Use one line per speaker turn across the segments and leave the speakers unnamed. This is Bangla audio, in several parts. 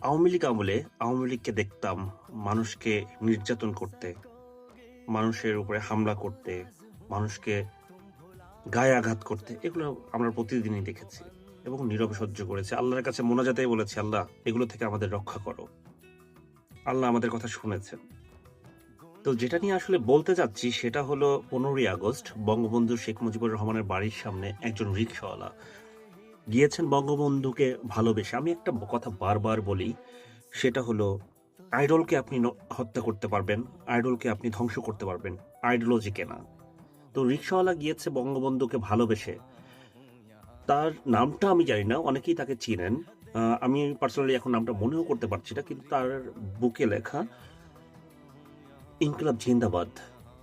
আওয়ামী লীগ আমলে আওয়ামী লীগকে দেখতাম মানুষকে নির্যাতন করতে, মানুষের উপরে হামলা করতে, মানুষকে গায়ে আঘাত করতে। এগুলো আমরা প্রতিদিনই দেখেছি এবং নীরবে সহ্য করেছি। আল্লাহর কাছে মোনাজাতেই বলেছি, "আল্লাহ, এগুলো থেকে আমাদের রক্ষা করো।" আল্লাহ আমাদের কথা শুনেছেন। তো যেটা নিয়ে আসলে বলতে চাচ্ছি সেটা হলো ১৫ই আগস্ট বঙ্গবন্ধু শেখ মুজিবুর রহমানের বাড়ির সামনে একজন রিকশাওয়ালা গিয়েছেন বঙ্গবন্ধুকে ভালোবেসে। আমি একটা কথা বারবার বলি, সেটা হলো আইডলকে আপনি হত্যা করতে পারবেন, আইডলকে আপনি ধ্বংস করতে পারবেন, আইডিওলজিকে না। তো রিকশাওয়ালা গিয়েছে বঙ্গবন্ধুকে ভালোবেসে। তার নামটা আমি জানি না, অনেকেই তাকে চিনেন। আমি পার্সোনালি এখন নামটা মনেও করতে পারছি না, কিন্তু তার বুকে লেখা ইনকিলাব জিন্দাবাদ।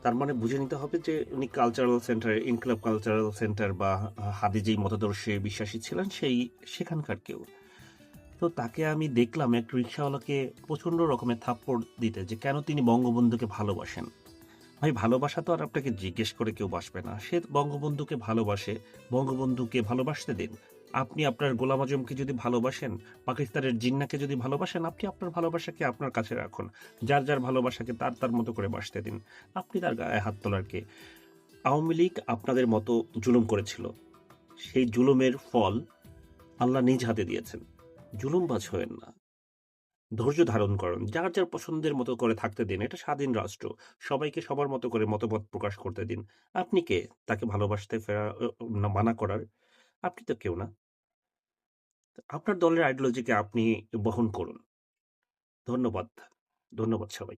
তার মানে বুঝে নিতে হবে যে উনি কালচারাল সেন্টার, ইনকিলাব কালচারাল সেন্টার বা হাদিজেই মতাদর্শে বিশ্বাসী ছিলেন, সেখানকার কেউ। তো তাকে আমি দেখলাম এক রিক্শাওয়ালাকে প্রচন্ড রকমের থাপ্পড় দিতে, যে কেন তিনি বঙ্গবন্ধুকে ভালোবাসেন। ভাই, ভালোবাসা তো আর আপনাকে জিজ্ঞেস করে কেউ বাসবে না। সে বঙ্গবন্ধুকে ভালোবাসে, বঙ্গবন্ধুকে ভালোবাসতে দিন। আপনি আপনার গোলাম আজমকে যদি ভালোবাসেন, পাকিস্তানের জিন্নাকে যদি ভালোবাসেন, আপনি আপনার ভালোবাসাকে আপনার কাছে রাখুন। যার যার ভালোবাসাকে তার তার মতো করে বাসতে দিন। আপনি তার গায়ে হাত তোলার কে? আওয়ামী লীগ আপনাদের মতো জুলুম করেছিল। সেই জুলুমের ফল আল্লাহ নিজ হাতে দিয়েছেন। জুলুমবাজ হয়েন না। ধৈর্য ধারণ করুন। যার, যার পছন্দের মতো করে থাকতে দিন। এটা স্বাধীন রাষ্ট্র। সবাইকে সবার মতো করে মতবাদ প্রকাশ করতে দিন। আপনি কে তাকে ভালোবাসতে মানা করার? আপনি তো কেউ না। আপনার দলের আইডিওলজিকে আপনি বহন করুন। ধন্যবাদ। ধন্যবাদ সবাইকে।